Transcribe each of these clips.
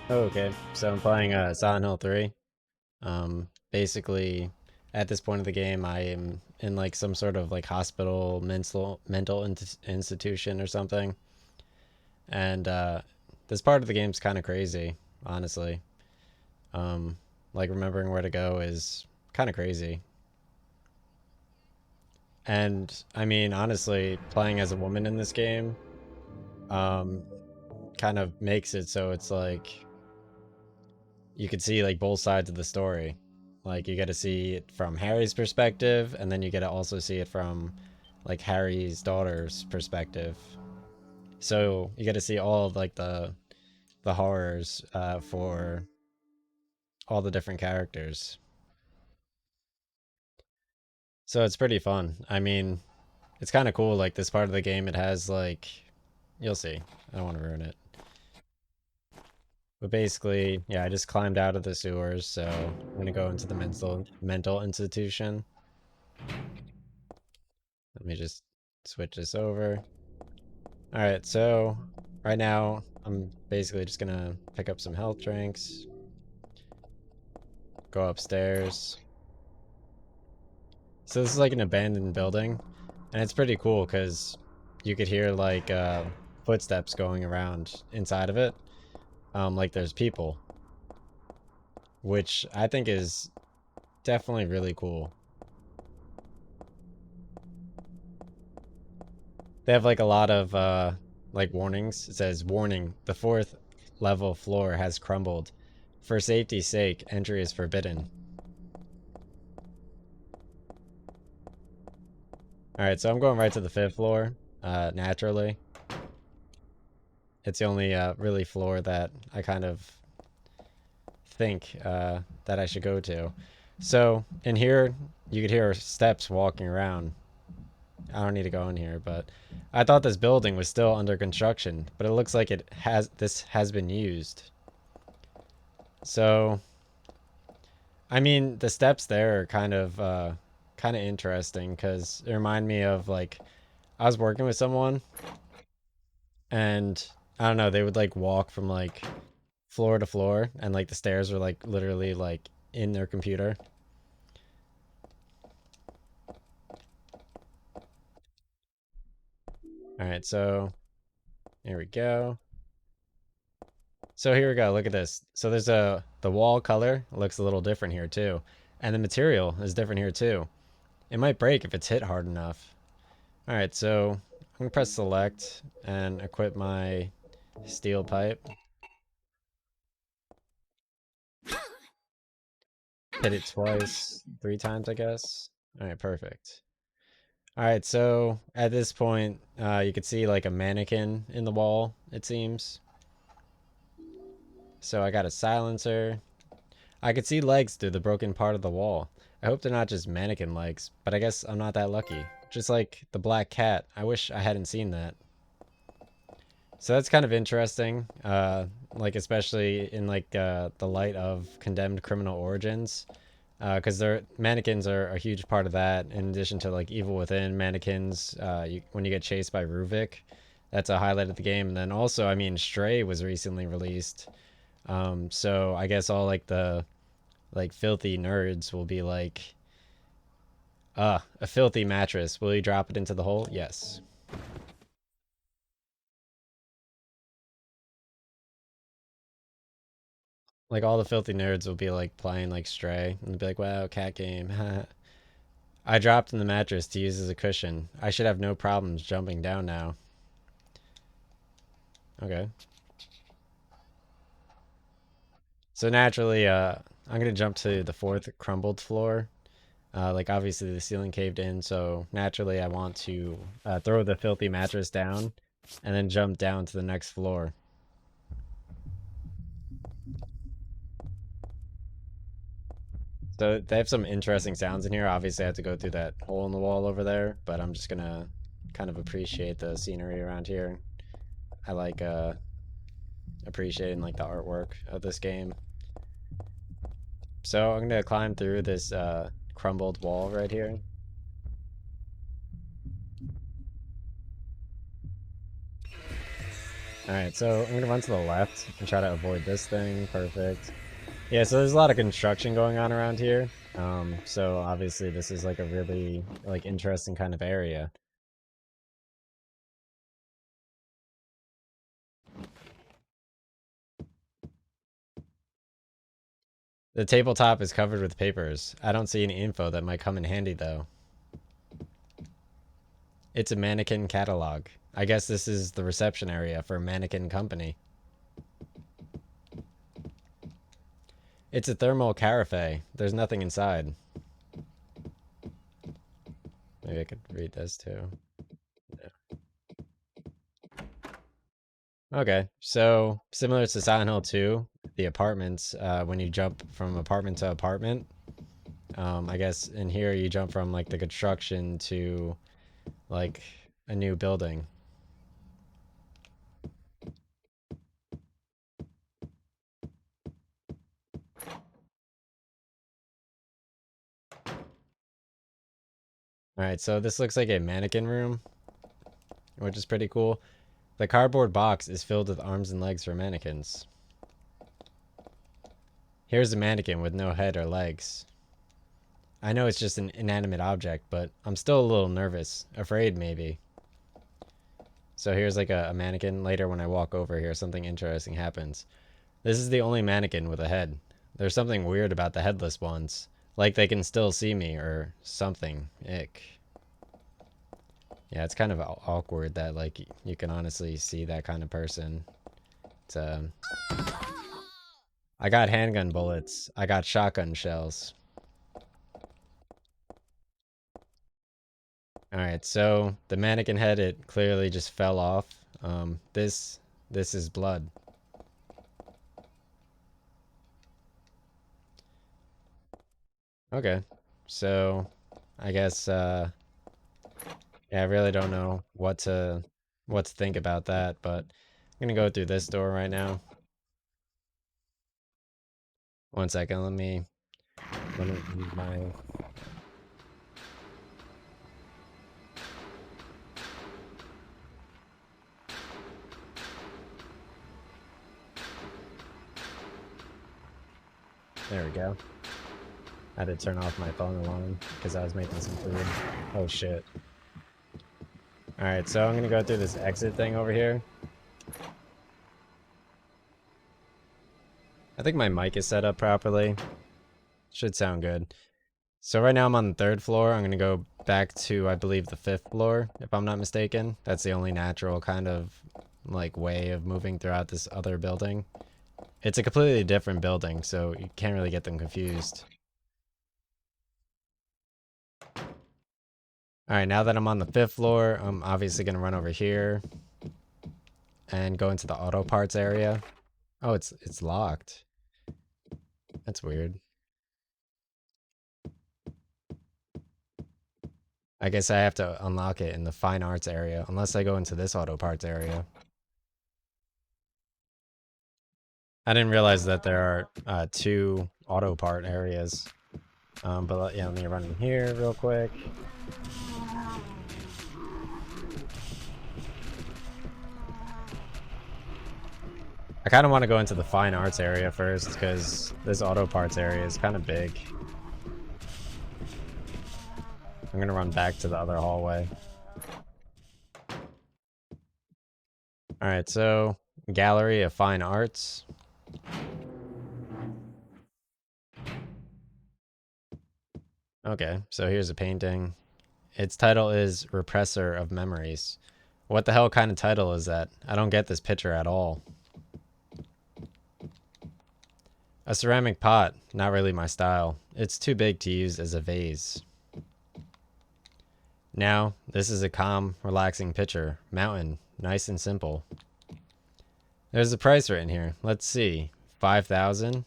Oh, okay. So I'm playing Silent Hill 3. Basically, at this point of the game, I am in like some sort of like hospital, institution or something, and this part of the game's kind of crazy, honestly. Um, like remembering where to go is kind of crazy, and I mean, honestly, playing as a woman in this game, um, kind of makes it so it's like you could see like both sides of the story. Like you get to see it from Harry's perspective, and then you get to also see it from like Harry's daughter's perspective. So you get to see all of like the horrors for all the different characters. So it's pretty fun. I mean, it's kind of cool. Like this part of the game, it has like you'll see. I don't want to ruin it. But basically, yeah, I just climbed out of the sewers, so I'm gonna go into the mental institution. Let me just switch this over. All right, so right now I'm basically just gonna pick up some health drinks, go upstairs. So this is like an abandoned building, and it's pretty cool because you could hear like footsteps going around inside of it. Like there's people, which I think is definitely really cool. They have like a lot of like warnings. It says, "Warning: the fourth level floor has crumbled. For safety's sake, entry is forbidden." All right, so I'm going right to the fifth floor, naturally. It's the only really floor that I kind of think that I should go to. So in here, you could hear steps walking around. I don't need to go in here, but I thought this building was still under construction, but it looks like this has been used. So I mean, the steps there are kind of interesting because it remind me of like I was working with someone and I don't know, they would like walk from like floor to floor and like the stairs were like literally like in their computer. All right, so here we go. So here we go. Look at this. So there's the wall color looks a little different here too. And the material is different here too. It might break if it's hit hard enough. All right, so I'm gonna press select and equip my steel pipe. Hit it twice, three times, I guess. All right, perfect. All right, so at this point, you could see like a mannequin in the wall, it seems. So I got a silencer. I could see legs through the broken part of the wall. I hope they're not just mannequin legs, but I guess I'm not that lucky. Just like the black cat. I wish I hadn't seen that. So that's kind of interesting. Like especially in like the light of Condemned Criminal Origins. Because their mannequins are a huge part of that. In addition to like Evil Within mannequins, when you get chased by Ruvik, that's a highlight of the game. And then also, I mean, Stray was recently released, so I guess all like the like filthy nerds will be like, a filthy mattress. Will you drop it into the hole? Yes. Like all the filthy nerds will be like playing like Stray and they'll be like, "Wow, cat game." I dropped in the mattress to use as a cushion. I should have no problems jumping down now. Okay. So naturally, I'm gonna jump to the fourth crumbled floor. Like obviously the ceiling caved in, so naturally I want to throw the filthy mattress down, and then jump down to the next floor. So they have some interesting sounds in here. Obviously, I have to go through that hole in the wall over there, but I'm just gonna kind of appreciate the scenery around here. I like appreciating like the artwork of this game. So I'm gonna climb through this crumbled wall right here. Alright, so I'm gonna run to the left and try to avoid this thing. Perfect. Yeah, so there's a lot of construction going on around here. So obviously this is like a really like interesting kind of area. The tabletop is covered with papers. I don't see any info that might come in handy though. It's a mannequin catalog. I guess this is the reception area for Mannequin Company. It's a thermal carafe. There's nothing inside. Maybe I could read this too. Okay, so similar to Silent Hill 2, the apartments, when you jump from apartment to apartment, I guess in here you jump from like the construction to like a new building. All right, so this looks like a mannequin room, which is pretty cool. The cardboard box is filled with arms and legs for mannequins. Here's a mannequin with no head or legs. I know it's just an inanimate object, but I'm still a little nervous, afraid maybe. So here's like a mannequin. Later when I walk over here, something interesting happens. This is the only mannequin with a head. There's something weird about the headless ones. Like they can still see me or something. Ick. Yeah, it's kind of awkward that like you can honestly see that kind of person. It's, I got handgun bullets. I got shotgun shells. Alright, so the mannequin head, it clearly just fell off. This is blood. Okay, so I guess, yeah, I really don't know what to think about that, but I'm gonna go through this door right now. One second, let me use my. There we go. I had to turn off my phone alarm because I was making some food. Oh shit. Alright, so I'm gonna go through this exit thing over here. I think my mic is set up properly. Should sound good. So right now I'm on the 3rd floor. I'm gonna go back to, I believe, the 5th floor, if I'm not mistaken. That's the only natural kind of like way of moving throughout this other building. It's a completely different building, so you can't really get them confused. Alright, now that I'm on the 5th floor, I'm obviously gonna run over here and go into the auto parts area. Oh, it's locked. That's weird. I guess I have to unlock it in the fine arts area, unless I go into this auto parts area. I didn't realize that there are 2 auto part areas. But yeah, let me run in here real quick. I kind of want to go into the fine arts area first, because this auto parts area is kind of big. I'm gonna run back to the other hallway. Alright, so Gallery of Fine Arts. Okay, so here's a painting. Its title is Repressor of Memories. What the hell kind of title is that? I don't get this picture at all. A ceramic pot, not really my style. It's too big to use as a vase. Now, this is a calm, relaxing picture. Mountain, nice and simple. There's a price written here. Let's see. 5,000?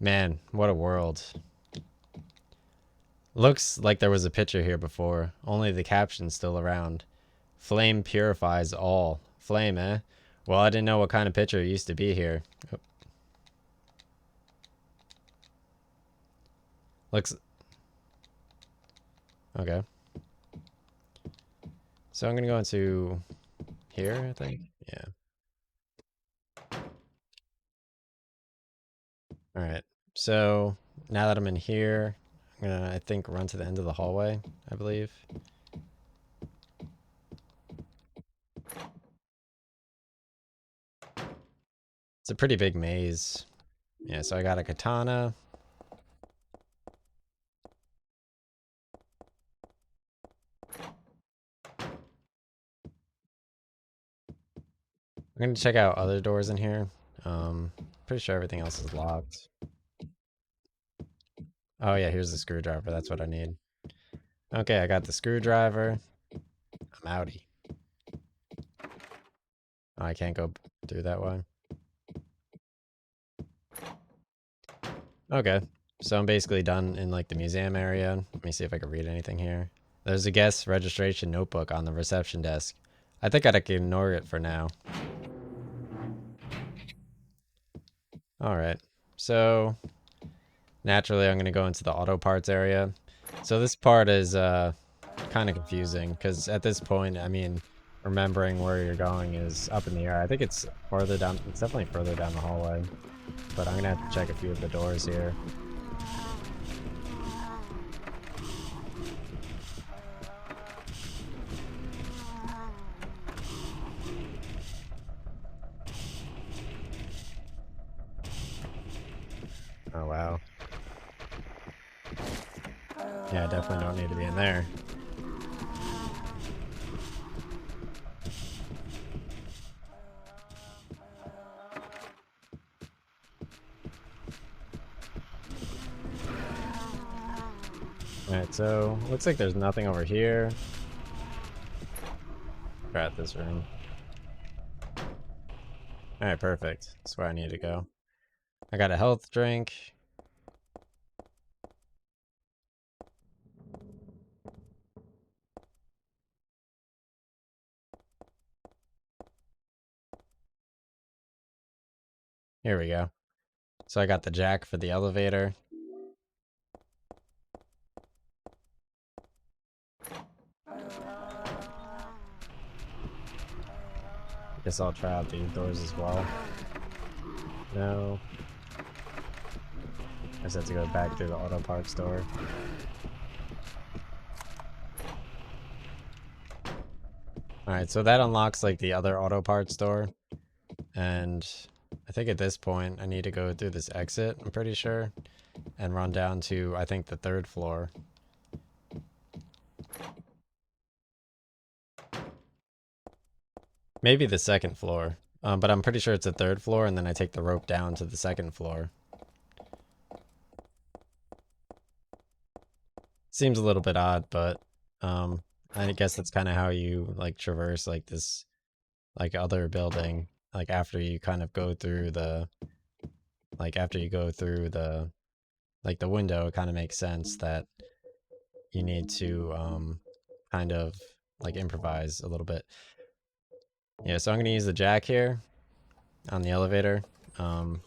Man, what a world. Looks like there was a picture here before, only the caption's still around. Flame purifies all. Flame, eh? Well, I didn't know what kind of picture used to be here. Oh. Looks... Okay. So I'm gonna go into here, I think. Yeah. Alright, so now that I'm in here, I'm gonna, I think, run to the end of the hallway, I believe. It's a pretty big maze. Yeah, so I got a katana. I'm gonna check out other doors in here. Pretty sure everything else is locked. Oh yeah, here's the screwdriver. That's what I need. Okay, I got the screwdriver. I'm outie. Oh, I can't go through that way. Okay, so I'm basically done in like the museum area. Let me see if I can read anything here. There's a guest registration notebook on the reception desk. I think I can ignore it for now. Alright, so naturally I'm going to go into the auto parts area. So this part is kind of confusing because at this point, I mean, remembering where you're going is up in the air. I think it's farther down, it's definitely further down the hallway, but I'm going to have to check a few of the doors here. Oh wow. Yeah, I definitely don't need to be in there. Alright, so looks like there's nothing over here. Try out this room. Alright, perfect. That's where I need to go. I got a health drink. Here we go. So I got the jack for the elevator. Guess I'll try out these doors as well. No. I just have to go back through the auto parts door. Alright, so that unlocks like the other auto parts door. And I think at this point I need to go through this exit, I'm pretty sure. And run down to, I think, the 3rd floor. Maybe the 2nd floor. But I'm pretty sure it's the 3rd floor and then I take the rope down to the 2nd floor. Seems a little bit odd, but I guess that's kind of how you like traverse like this like other building, like after you kind of go through the after you go through the like the window. It kind of makes sense that you need to kind of like improvise a little bit. Yeah, so I'm gonna use the jack here on the elevator. um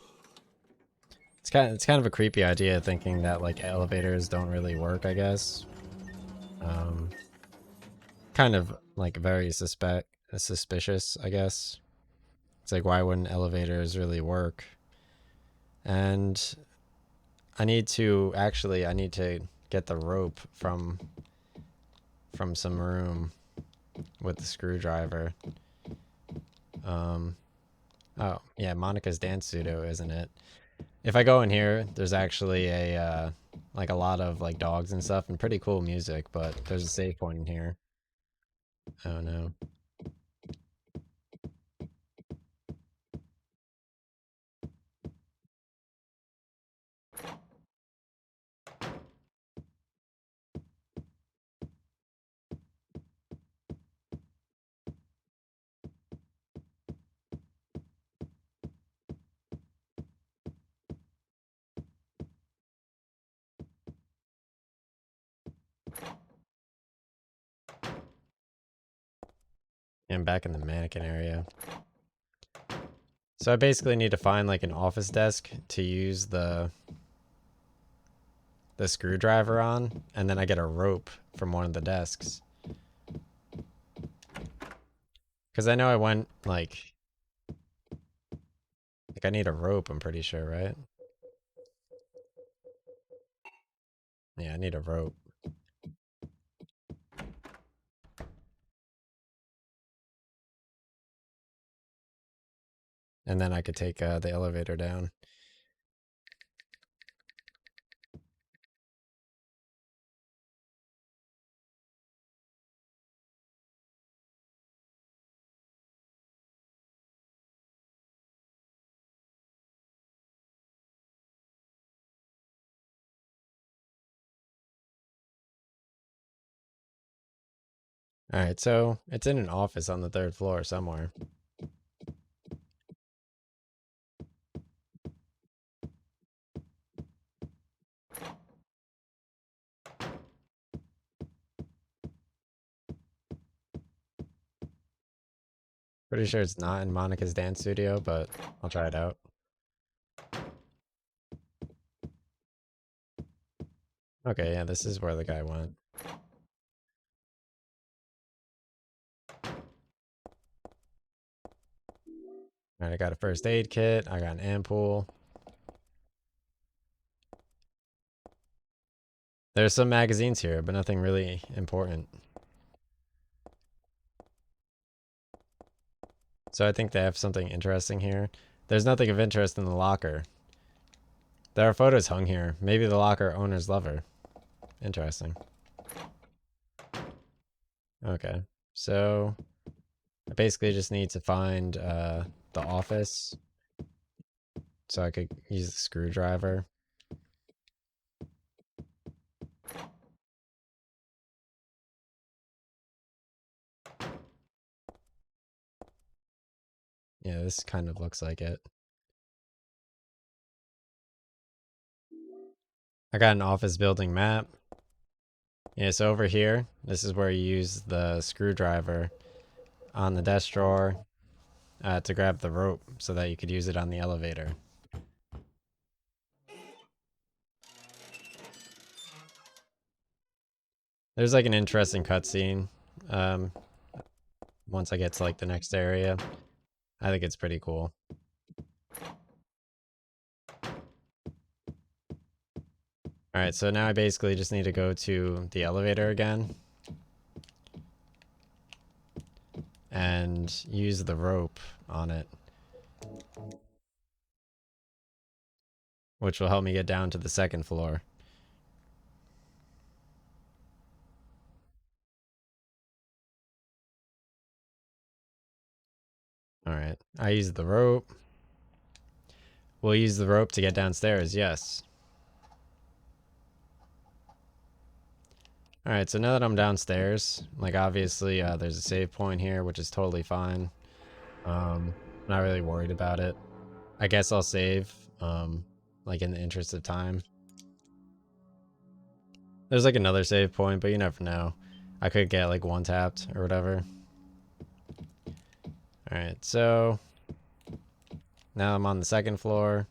it's kind of a creepy idea thinking that like elevators don't really work, I guess. um Kind of like very suspicious, I guess. It's like, why wouldn't elevators really work? And I need to get the rope from some room with the screwdriver. Oh yeah, Monica's dance studio, isn't it? If I go in here, there's actually a like a lot of like dogs and stuff and pretty cool music, but there's a save point in here. Oh no. I'm back in the mannequin area. So I basically need to find like an office desk to use the screwdriver on, and then I get a rope from one of the desks. Because I know I went like I need a rope, I'm pretty sure, right? Yeah, I need a rope. And then I could take the elevator down. All right, so it's in an office on the 3rd floor somewhere. Pretty sure it's not in Monica's dance studio, but I'll try it out. Okay, yeah, this is where the guy went. All right, I got a first aid kit. I got an ampoule. There's some magazines here, but nothing really important. So I think they have something interesting here. There's nothing of interest in the locker. There are photos hung here. Maybe the locker owner's lover. Interesting. Okay. So I basically just need to find the office so I could use the screwdriver. Yeah, this kind of looks like it. I got an office building map. Yeah, so over here, this is where you use the screwdriver on the desk drawer to grab the rope so that you could use it on the elevator. There's like an interesting cutscene um, once I get to like the next area. I think it's pretty cool. Alright, so now I basically just need to go to the elevator again and use the rope on it, which will help me get down to the 2nd floor. Alright, I use the rope. We'll use the rope to get downstairs, yes. Alright, so now that I'm downstairs, like obviously there's a save point here, which is totally fine. Not really worried about it. I guess I'll save, like in the interest of time. There's like another save point, but you never know. I could get like one tapped or whatever. Alright, so now I'm on the 2nd floor.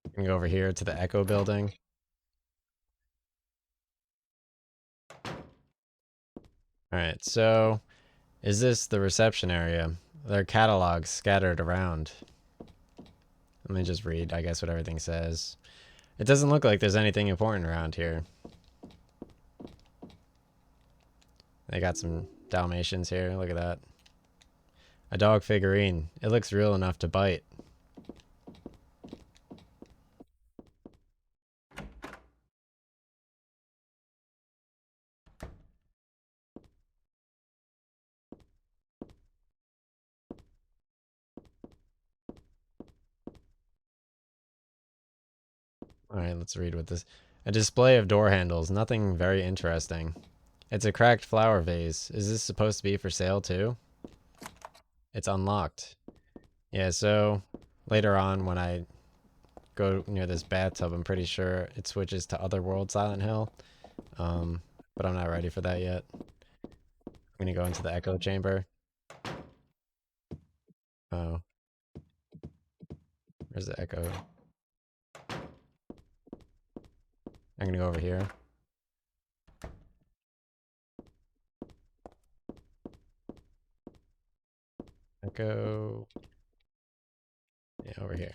I can go over here to the Echo building. Alright, so is this the reception area? There are catalogs scattered around. Let me just read, I guess, what everything says. It doesn't look like there's anything important around here. They got some Dalmatians here. Look at that. A dog figurine. It looks real enough to bite. Alright, let's read what this... A display of door handles. Nothing very interesting. It's a cracked flower vase. Is this supposed to be for sale too? It's unlocked. Yeah, so later on when I go near this bathtub, I'm pretty sure it switches to Otherworld Silent Hill. But I'm not ready for that yet. I'm gonna go into the echo chamber. Oh, where's the echo? I'm gonna go over here. Echo. Yeah, over here.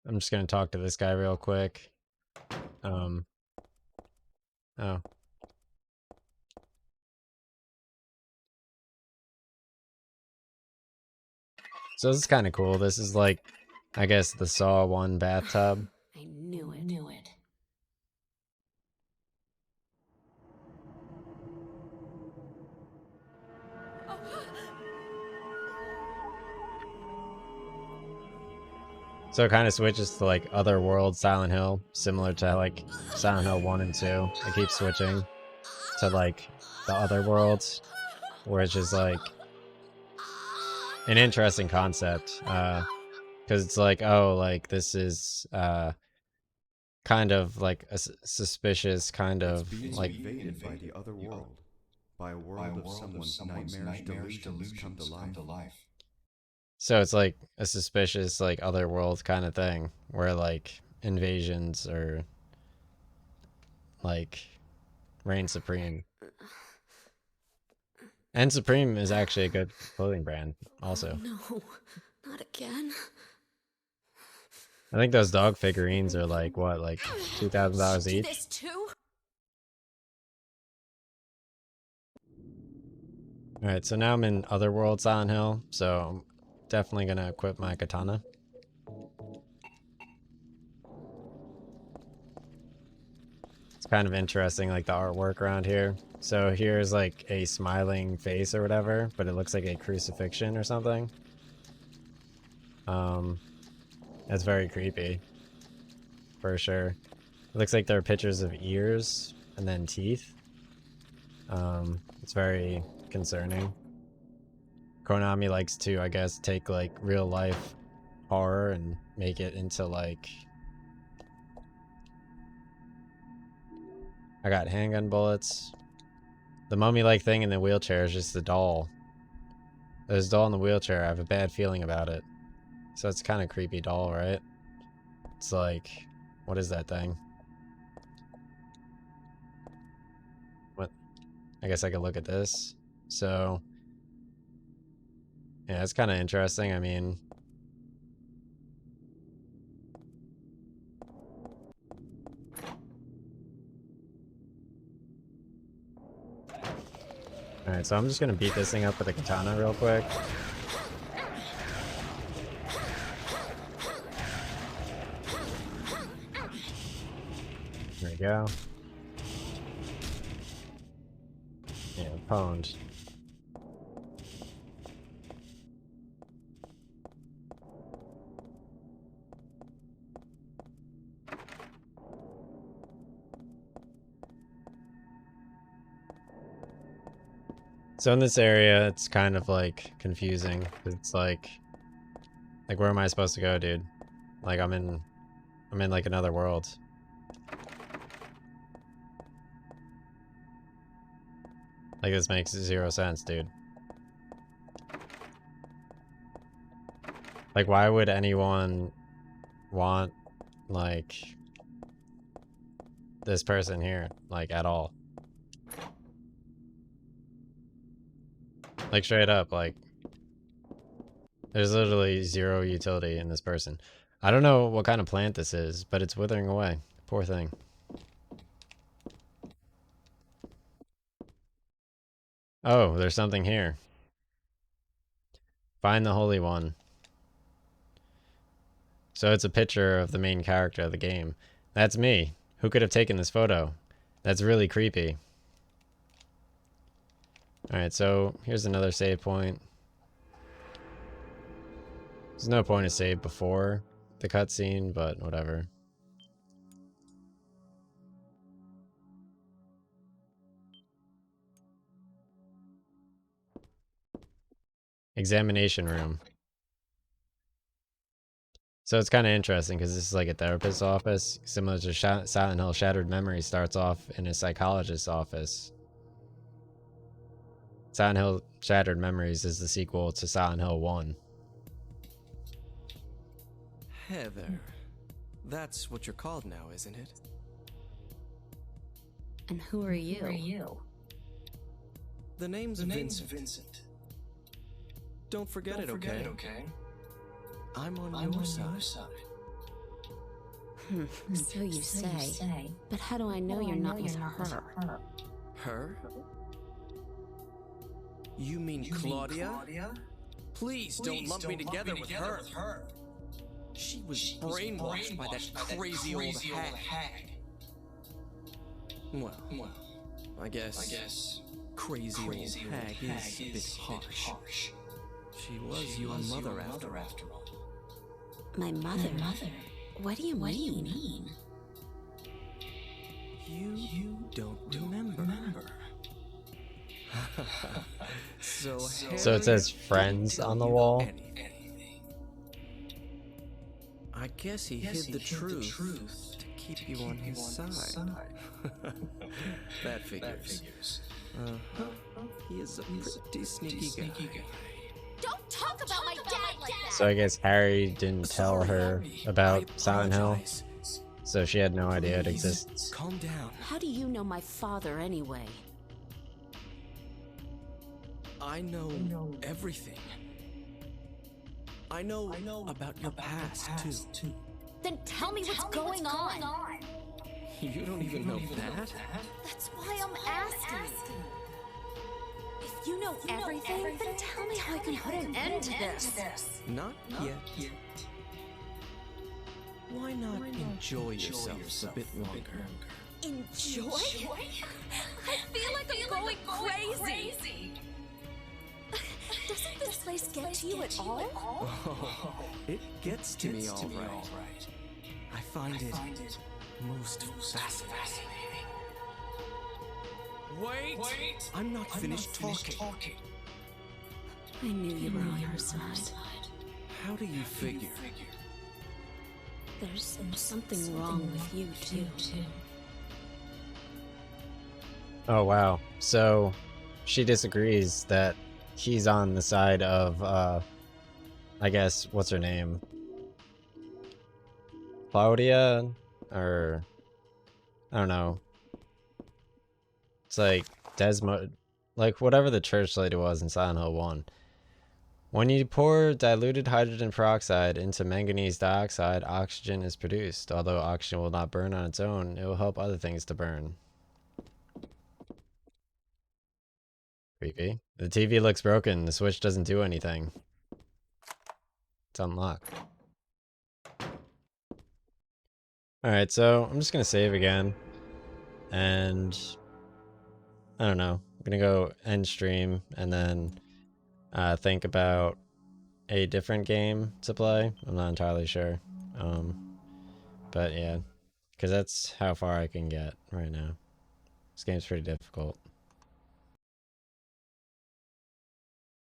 I'm just gonna talk to this guy real quick. Oh. So this is kind of cool. This is like, I guess, the Saw 1 bathtub. I knew it. So it kind of switches to like Otherworld Silent Hill, similar to like Silent Hill 1 and 2. It keeps switching to like the other worlds, which is like an interesting concept. Because it's like, oh, like this is kind of like a suspicious kind of like invaded by the other world, by a world of someone's nightmarish delusions come to life. so it's like a suspicious like other world kind of thing where like invasions or like reign supreme. And Supreme is actually a good clothing brand also. No, not again. I think those dog figurines are like what, like $2,000 Do each? this too? Alright, so now I'm in Otherworld Silent Hill, so I'm definitely gonna equip my katana. It's kind of interesting, like the artwork around here. So here's like a smiling face or whatever, but it looks like a crucifixion or something. That's very creepy. For sure. It looks like there are pictures of ears and then teeth. It's very concerning. Konami likes to, I guess, take like real life horror and make it into like... I got handgun bullets. The mummy-like thing in the wheelchair is just the doll. There's a doll in the wheelchair. I have a bad feeling about it. So it's kind of creepy doll, right? It's like, what is that thing? What? I guess I could look at this. So, yeah, it's kind of interesting. I mean, alright, so I'm just gonna beat this thing up with a katana real quick. There we go. Yeah, pwned. So in this area, it's kind of like confusing. It's like where am I supposed to go, dude? Like I'm in like another world. Like this makes zero sense, dude. Like why would anyone want like this person here, like at all? Like straight up, like there's literally zero utility in this person. I don't know what kind of plant this is, but it's withering away. Poor thing. Oh, there's something here. Find the Holy One. So it's a picture of the main character of the game. That's me. Who could have taken this photo? That's really creepy. Alright, so here's another save point. There's no point to save before the cutscene, but whatever. Examination room. So it's kind of interesting because this is like a therapist's office, similar to Silent Hill. Shattered Memory starts off in a psychologist's office. Silent Hill Shattered Memories is the sequel to Silent Hill 1. Heather. That's what you're called now, isn't it? And who are you? The name's Vincent. Don't forget it, okay? I'm on your side. So you say. But how do I know you're not with her? Her? You mean Claudia? Please don't lump me together with her. She was brainwashed by that crazy old hag. Well, I guess crazy old hag is a bit harsh. She was your mother after all. My mother? What do you mean? You don't remember. So it says friends on the wall. Anything. I guess he hid the truth to keep you on his side. That figures. He is a pretty sneaky guy. Don't talk about my dad like that! So I guess Harry didn't tell her about I Silent Hill, apologize. so she had no idea it Please, exists. Calm down. How do you know my father anyway? I know everything. I know about your past, too. Then tell me what's going on! You don't even know that? That's why I'm asking. If you know everything, then tell me how I can put an end to this. Not yet. Why not enjoy yourself a bit longer? Enjoy? I feel like I'm going crazy. Doesn't this place get to you at all? Oh, it gets to me all right. I find it most fascinating. Wait! I'm not finished talking. I knew you were on her side. How do you figure? There's something wrong with you, too. Oh wow. So she disagrees that he's on the side of I guess what's her name? Claudia, or I don't know. It's like Desmond, like whatever the church lady was in Silent Hill 1. When you pour diluted hydrogen peroxide into manganese dioxide, oxygen is produced. Although oxygen will not burn on its own, it will help other things to burn. Creepy. The TV looks broken. The switch doesn't do anything. It's unlocked. Alright, so I'm just gonna save again. And I don't know. I'm gonna go end stream and then think about a different game to play. I'm not entirely sure. But yeah. Because that's how far I can get right now. This game's pretty difficult.